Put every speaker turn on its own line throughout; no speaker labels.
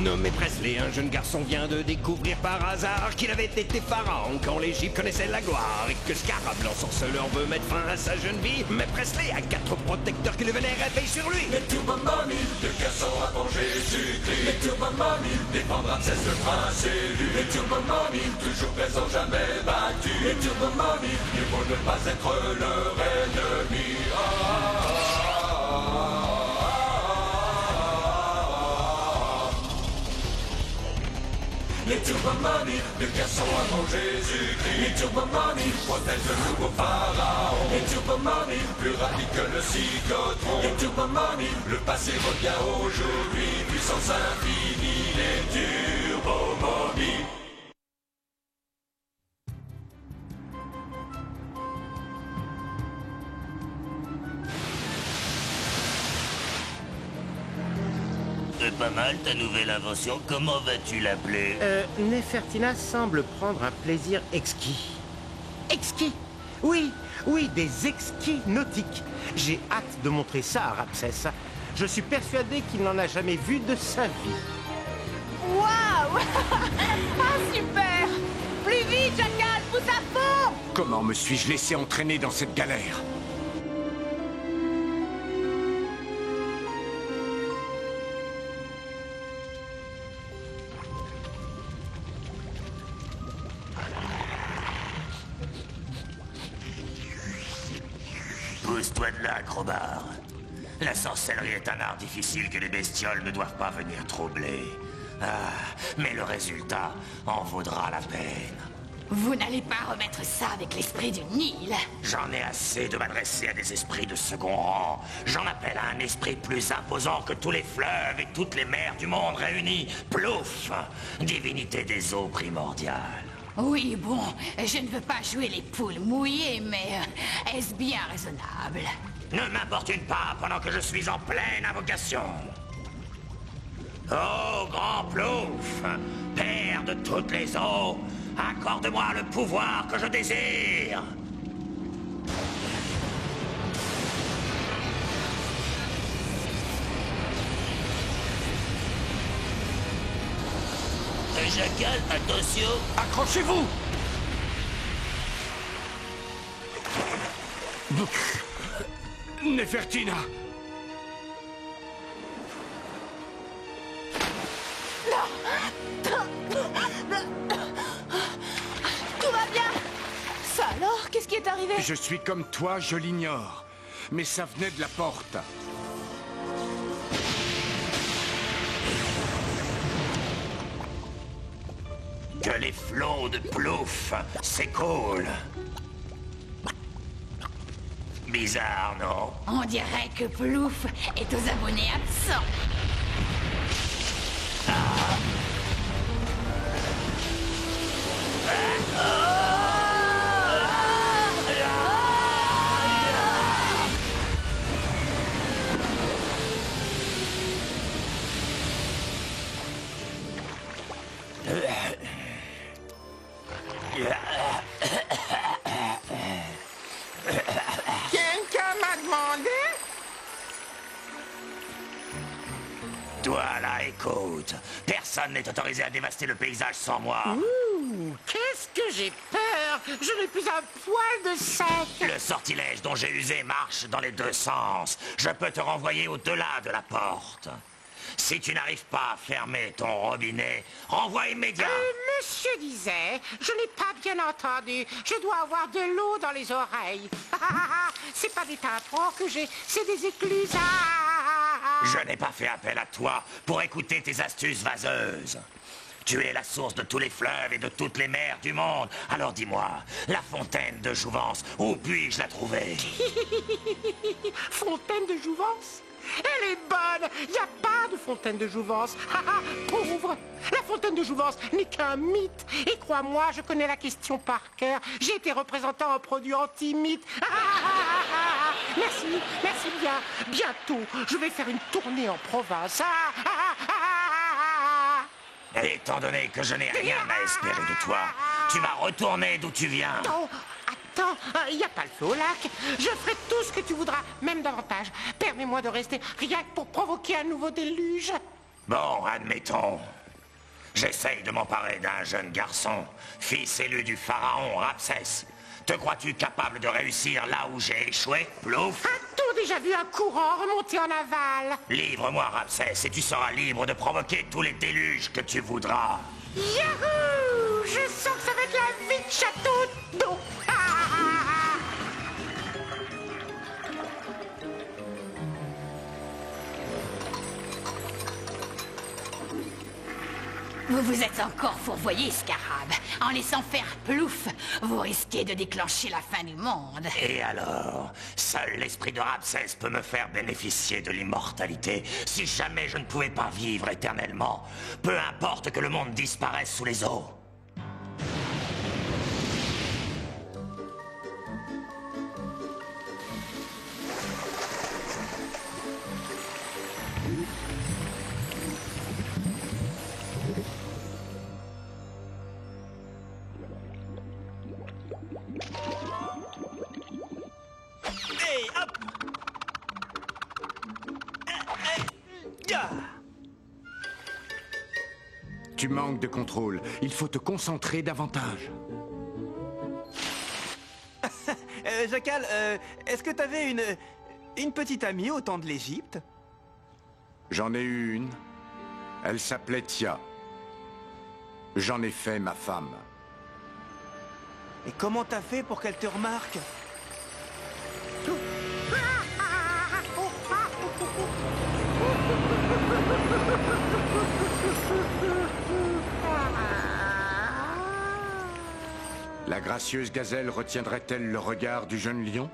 Nommé Presley, un jeune garçon vient de découvrir par hasard qu'il avait été pharaon quand l'Égypte connaissait la gloire et que Scarab, l'ensorceleur, veut mettre fin à sa jeune vie. Mais Presley a 4 protecteurs qui le vénèrent et veillent sur lui.
Les Turbomomies, de Casson avant Jésus-Christ. Les Turbomomies, défendra de cesse le prince élu. Les Turbomomies, toujours présents, jamais battus. Les Turbomomies, mieux vaut ne pas être leur ennemi. Les Turbomomies, de Casson avant Jésus-Christ. Les Turbomomies, protègent le nouveau pharaon. Les Turbomomies, plus rapide que le cyclotron. Les Turbomomies, le passé revient aujourd'hui. Puissance infinie, les Turbomomies.
C'est pas mal ta nouvelle invention, comment vas-tu l'appeler?
Nefertina semble prendre un plaisir exquis. Exquis? Oui, oui, des exquis nautiques. J'ai hâte de montrer ça à Ramsès. Je suis persuadé qu'il n'en a jamais vu de sa vie.
Waouh! Ah, super! Plus vite, Jackal, pousse à fond!
Comment me suis-je laissé entraîner dans cette galère?
Pousse-toi de là, Crowbar. La sorcellerie est un art difficile que les bestioles ne doivent pas venir troubler. Ah, mais le résultat en vaudra la peine.
Vous n'allez pas remettre ça avec l'esprit du Nil.
J'en ai assez de m'adresser à des esprits de second rang. J'en appelle à un esprit plus imposant que tous les fleuves et toutes les mers du monde réunis. Plouf, divinité des eaux primordiales.
Oui, bon, je ne veux pas jouer les poules mouillées, mais est-ce bien raisonnable?
Ne m'importune pas pendant que je suis en pleine invocation. Oh, grand Plouf, père de toutes les eaux, accorde-moi le pouvoir que je désire. Jackal, attention.
Accrochez-vous! Nefertina!
Tout va bien? Ça alors? Qu'est-ce qui est arrivé?
Je suis comme toi, je l'ignore. Mais ça venait de la porte.
Que les flots de Plouf s'écoulent. Bizarre, non?
On dirait que Plouf est aux abonnés absents.
Quelqu'un m'a demandé?
Toi, là, écoute. Personne n'est autorisé à dévaster le paysage sans moi.
Ouh, qu'est-ce que j'ai peur! Je n'ai plus un poil de sec!
Le sortilège dont j'ai usé marche dans les deux sens. Je peux te renvoyer au-delà de la porte. Si tu n'arrives pas à fermer ton robinet, renvoi immédiat.
Monsieur disait, je n'ai pas bien entendu. Je dois avoir de l'eau dans les oreilles. C'est pas des tympans que j'ai, c'est des écluses.
Je n'ai pas fait appel à toi pour écouter tes astuces vaseuses. Tu es la source de tous les fleuves et de toutes les mers du monde. Alors dis-moi, la fontaine de Jouvence, où puis-je la trouver?
Fontaine de Jouvence? Elle est bonne! Il n'y a pas de fontaine de Jouvence. Pauvre! La fontaine de Jouvence n'est qu'un mythe. Et crois-moi, je connais la question par cœur. J'ai été représentant en produit anti-mythe. Merci, merci bien. Bientôt, je vais faire une tournée en province.
Étant donné que je n'ai rien à espérer de toi, tu vas retourner d'où tu viens.
Attends, il n'y a pas le feu au lac. Je ferai tout ce que tu voudras, même davantage. Permets-moi de rester rien que pour provoquer un nouveau déluge.
Bon, admettons. J'essaye de m'emparer d'un jeune garçon, fils élu du pharaon Ramsès. Te crois-tu capable de réussir là où j'ai échoué, Plouf?
A-t-on déjà vu un courant remonter en aval?
Livre-moi, Ramsès, et tu seras libre de provoquer tous les déluges que tu voudras.
Yahoo! Je sens que ça va être la vie de château d'eau.
Vous vous êtes encore fourvoyé, Scarab. En laissant faire Plouf, vous risquez de déclencher la fin du monde.
Et alors, seul l'esprit de Ramsès peut me faire bénéficier de l'immortalité. Si jamais je ne pouvais pas vivre éternellement, peu importe que le monde disparaisse sous les eaux.
Tu manques de contrôle. Il faut te concentrer davantage.
Jackal, est-ce que t'avais une petite amie au temps de l'Égypte?
J'en ai eu une. Elle s'appelait Tia. J'en ai fait ma femme.
Et comment t'as fait pour qu'elle te remarque?
La gracieuse gazelle retiendrait-elle le regard du jeune lion?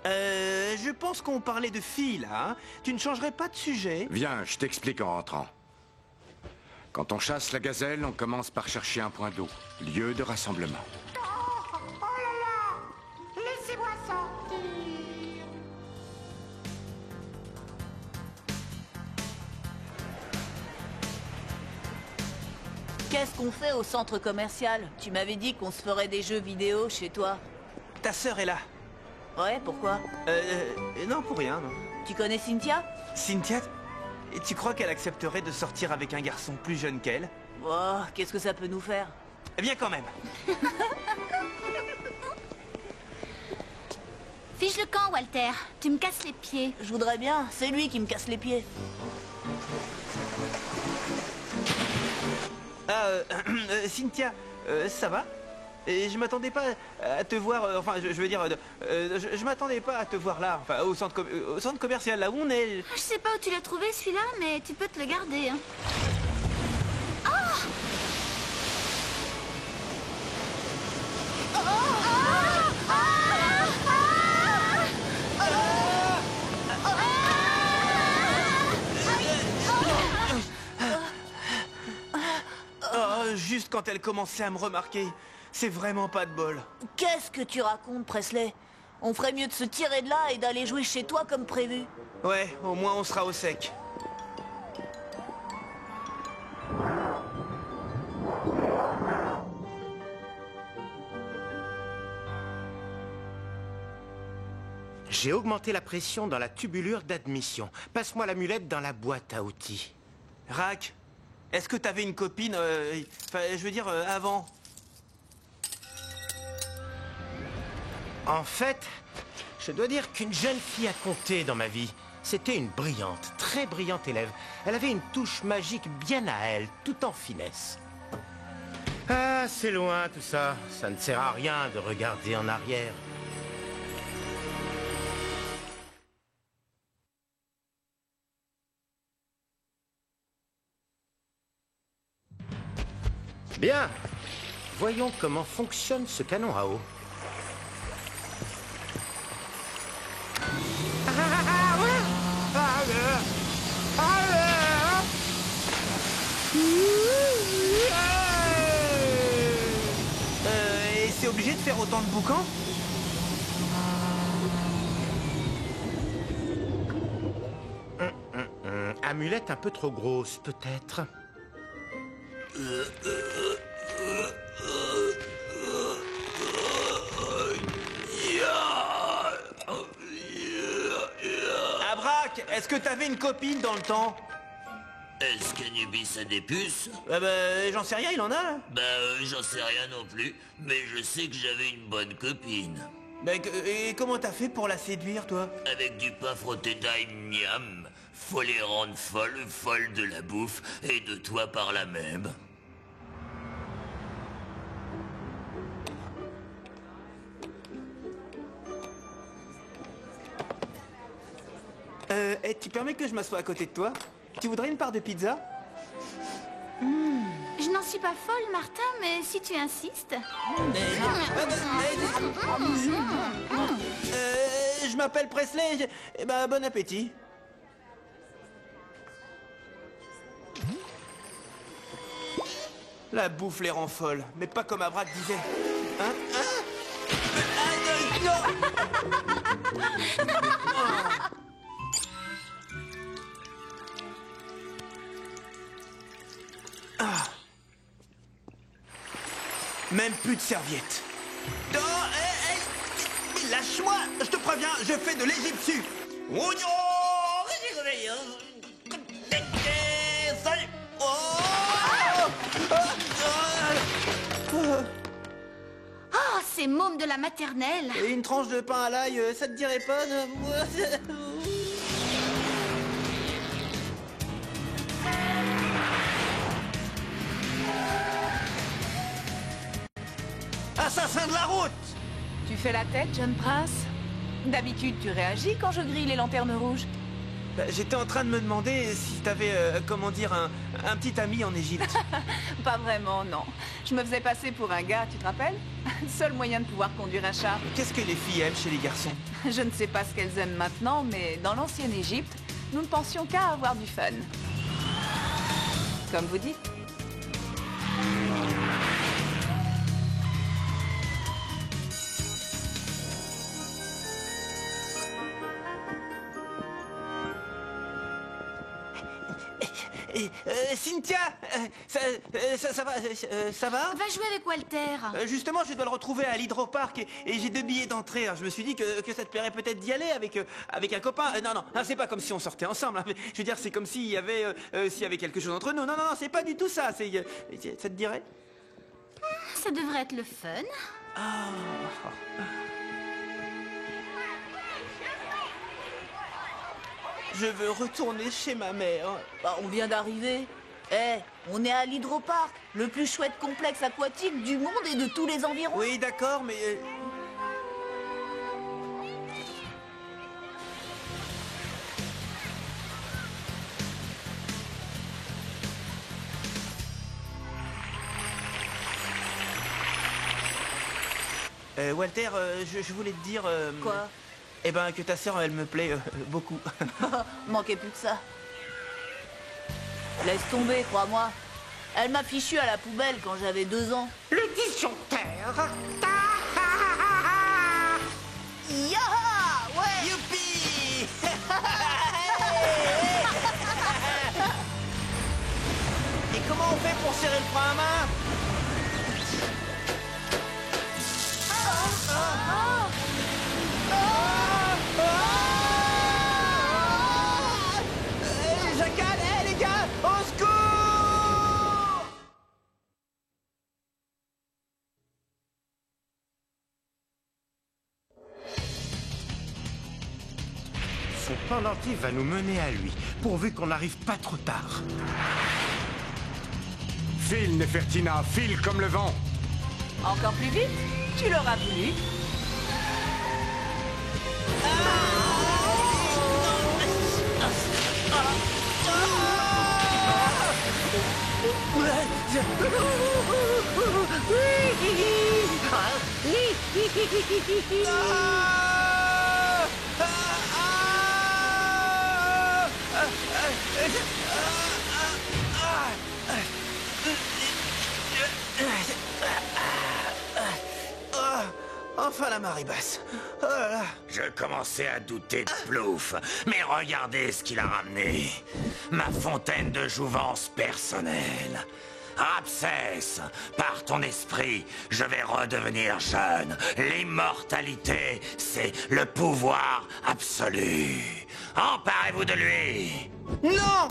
Je pense qu'on parlait de filles, là, hein? Tu ne changerais pas de sujet?
Viens, je t'explique en rentrant. Quand on chasse la gazelle, on commence par chercher un point d'eau, lieu de rassemblement.
Oh là là! Laissez-moi sortir!
Qu'est-ce qu'on fait au centre commercial? Tu m'avais dit qu'on se ferait des jeux vidéo chez toi.
Ta sœur est là.
Ouais, pourquoi?
Non, pour rien, non.
Tu connais Cynthia?
Cynthia, et tu crois qu'elle accepterait de sortir avec un garçon plus jeune qu'elle?
Oh, qu'est-ce que ça peut nous faire?
Viens quand même.
Fiche le camp, Walter. Tu me casses les pieds.
Je voudrais bien, c'est lui qui me casse les pieds.
Ah, Cynthia, ça va? Et je m'attendais pas à te voir, enfin, je veux dire, je m'attendais pas à te voir là, enfin, au centre commercial, là où on est.
Je sais pas où tu l'as trouvé celui-là, mais tu peux te le garder. Hein.
Oh, juste quand elle commençait à me remarquer. C'est vraiment pas de bol.
Qu'est-ce que tu racontes, Presley? On ferait mieux de se tirer de là et d'aller jouer chez toi comme prévu.
Ouais, au moins on sera au sec.
J'ai augmenté la pression dans la tubulure d'admission. Passe-moi l'amulette dans la boîte à outils.
Rack, est-ce que t'avais une copine, enfin, je veux dire, avant?
En fait, je dois dire qu'une jeune fille a compté dans ma vie. C'était une brillante, très brillante élève. Elle avait une touche magique bien à elle, tout en finesse. Ah, c'est loin tout ça. Ça ne sert à rien de regarder en arrière. Bien. Voyons comment fonctionne ce canon à eau.
Et c'est obligé de faire autant de boucans?
Amulette un peu trop grosse, peut-être.
Abrac, est-ce que t'avais une copine dans le temps?
Est-ce qu'Anubis a des puces?
J'en sais rien, il en a là.
J'en sais rien non plus, mais je sais que j'avais une bonne copine.
Et comment t'as fait pour la séduire, toi?
Avec du pain frotté d'ail miam. Faut les rendre folles de la bouffe, et de toi par la même.
Tu permets que je m'assoie à côté de toi? Tu voudrais une part de pizza?
Je n'en suis pas folle, Martin, mais si tu insistes.
Je m'appelle Presley. Bon appétit. La bouffe les rend folles, mais pas comme Abrad disait. Même plus de serviettes. Oh, lâche-moi, je te préviens, je fais de l'égyptien.
Oh, ces mômes de la maternelle.
Et une tranche de pain à l'ail, ça te dirait pas de... Assassin de la route!
Tu fais la tête, jeune prince? D'habitude, tu réagis quand je grille les lanternes rouges.
J'étais en train de me demander si t'avais, comment dire, un petit ami en Égypte.
Pas vraiment, non. Je me faisais passer pour un gars, tu te rappelles? Seul moyen de pouvoir conduire un char.
Qu'est-ce que les filles aiment chez les garçons?
Je ne sais pas ce qu'elles aiment maintenant, mais dans l'ancienne Égypte, nous ne pensions qu'à avoir du fun. Comme vous dites.
Cynthia, ça va?
Va jouer avec Walter.
Justement, je dois le retrouver à l'hydroparc et j'ai 2 billets d'entrée. Alors, je me suis dit que ça te plairait peut-être d'y aller avec un copain. Non, c'est pas comme si on sortait ensemble. Hein. Je veux dire, c'est comme s'il y avait quelque chose entre nous. Non, c'est pas du tout ça. Ça te dirait?
Ça devrait être le fun.
Je veux retourner chez ma mère.
On vient d'arriver. On est à l'hydroparc, le plus chouette complexe aquatique du monde et de tous les environs.
Oui, d'accord, mais... Walter, je voulais te dire...
Quoi?
Que ta sœur, elle me plaît beaucoup.
Manquait plus que ça. Laisse tomber, crois-moi. Elle m'a fichu à la poubelle quand j'avais 2 ans.
Le disjoncteur.
Yaha! Ouais!
Youpi! Et comment on fait pour serrer le frein à main? Jacques, les gars, au secours!
Son pendentif va nous mener à lui, pourvu qu'on n'arrive pas trop tard.
File, Nefertina, file comme le vent.
Encore plus vite? Tu l'auras voulu.
Enfin la marée basse. Oh là là.
Je commençais à douter de Plouf, mais regardez ce qu'il a ramené. Ma fontaine de jouvence personnelle. Ramsès, par ton esprit, je vais redevenir jeune. L'immortalité, c'est le pouvoir absolu. Emparez-vous de lui.
Non!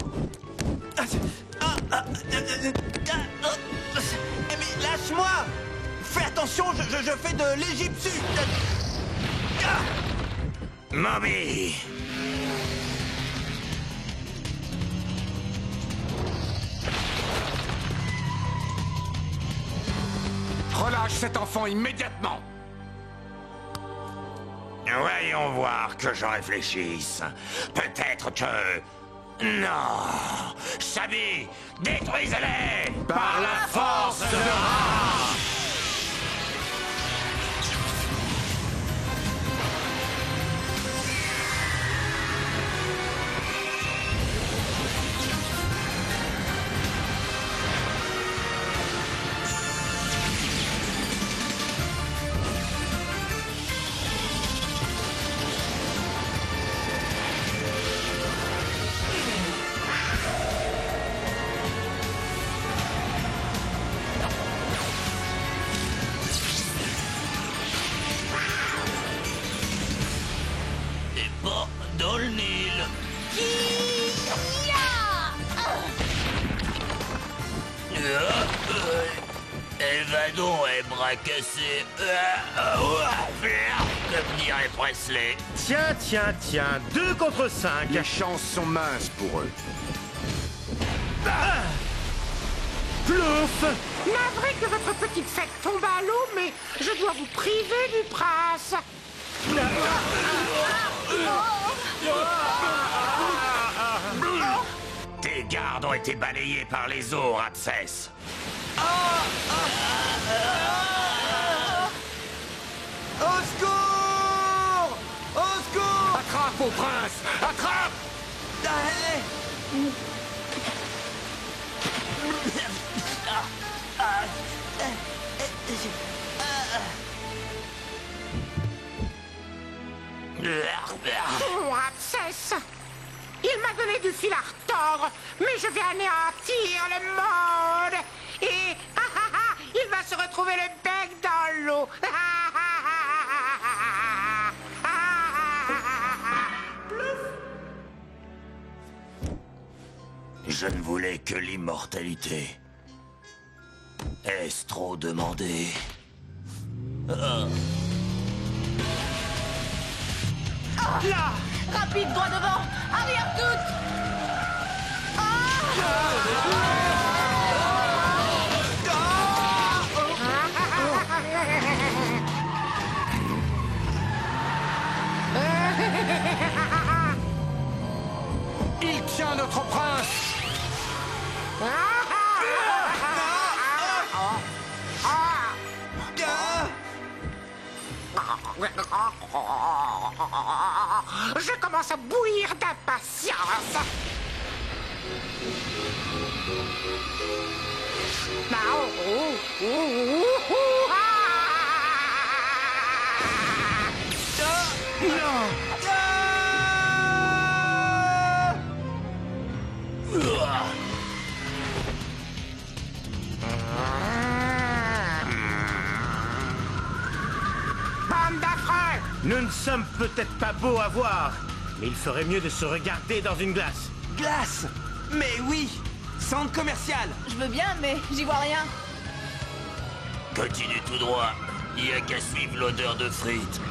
Mais lâche-moi! Fais attention, je fais de l'égyptien.
Moby!
Relâche cet enfant immédiatement!
Voyons voir que je réfléchisse. Peut-être que... Non! Sabi, détruisez-les!
Par la force de Ra!
Dans le Nil. Évadons et bras cassés. Comme dirait Presley.
Tiens, 2 contre 5.
Les chances sont minces pour eux.
Plouf!
Navré que votre petite fête tombe à l'eau, mais je dois vous priver du prince.
Tes gardes ont été balayés par les eaux, Ramsès.
Au secours! Au secours!
Attrape, au prince! Attrape!
Ramsès, il m'a donné du fil à retordre, mais je vais anéantir le monde. Et il va se retrouver le bec dans l'eau.
Je ne voulais que l'immortalité. Est-ce trop demandé?
Là!
Rapide, droit devant! Arrière toute!
Il tient notre prince!
Je commence à bouillir d'impatience. Bande d'affreux!
Nous ne sommes peut-être pas beaux à voir, mais il ferait mieux de se regarder dans une glace.
Glace! Mais oui! Centre commercial!
Je veux bien, mais j'y vois rien.
Continue tout droit. Il n'y a qu'à suivre l'odeur de frites.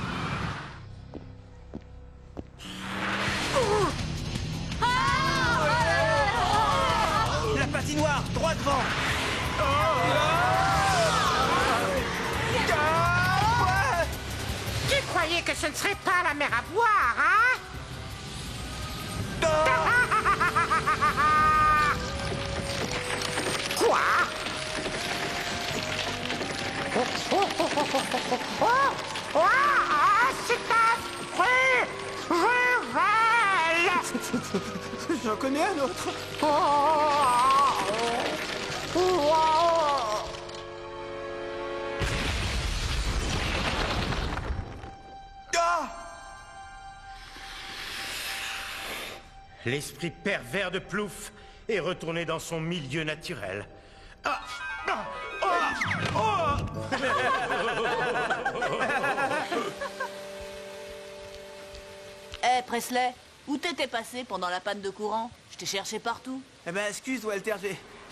La patinoire, droit devant!
Tu croyais que ce ne serait pas la mer à boire, hein? Quoi? C'est affreux! Je
J'en connais un autre.
L'esprit pervers de Plouf est retourné dans son milieu naturel.
Hé, Presley, Où t'étais passé pendant la panne de courant? Je t'ai cherché partout.
Eh ben, excuse, Walter,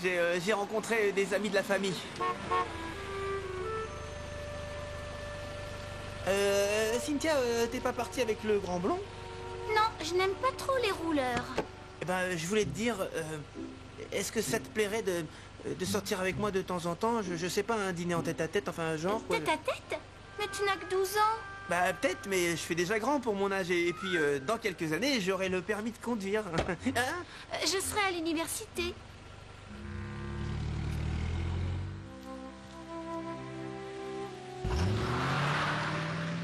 j'ai rencontré des amis de la famille. Cynthia, t'es pas partie avec le grand blond?
Non, je n'aime pas trop les rouleurs.
Eh ben, je voulais te dire, est-ce que ça te plairait de sortir avec moi de temps en temps? Je sais pas, un dîner en tête-à-tête, enfin, genre...
Tête à tête? Mais tu n'as que 12 ans.
Bah, peut-être, mais je fais déjà grand pour mon âge. Et puis, dans quelques années, j'aurai le permis de conduire. Hein?
Je serai à l'université.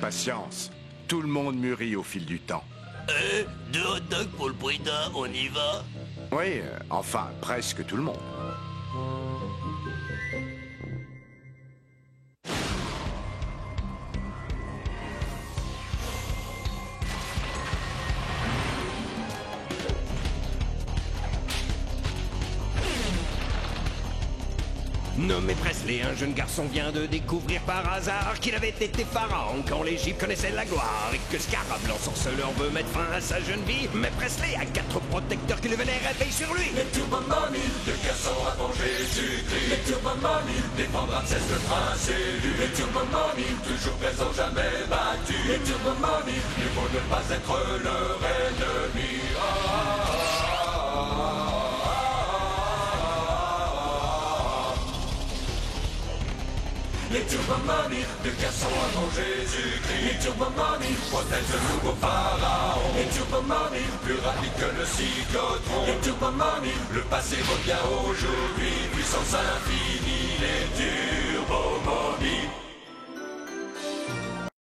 Patience. Tout le monde mûrit au fil du temps.
2 hot dogs pour le prix d'un, on y va?
Oui, enfin, presque tout le monde.
Nommé Presley, un jeune garçon vient de découvrir par hasard qu'il avait été pharaon quand l'Égypte connaissait la gloire et que Scarab, l'ensorceleur, veut mettre fin à sa jeune vie. Mais Presley a 4 protecteurs qui le venaient réveiller sur lui.
Les Turbo Mommy, de garçons avant Jésus-Christ. Les Turbo Mommy, défendra Ramsès le prince élu. Les Turbo Mommy, toujours présents, jamais battus. Les Turbo Mommy, mieux vaut ne pas être leur ennemi. Les Turbo Mommy, de garçons avant Jésus-Christ. Les Turbo Mommy, protègent le nouveau pharaon. Les Turbo Mommy, plus rapide que le cyclotron. Les Turbo Mommy, le passé revient aujourd'hui, puissance infinie, les dieux.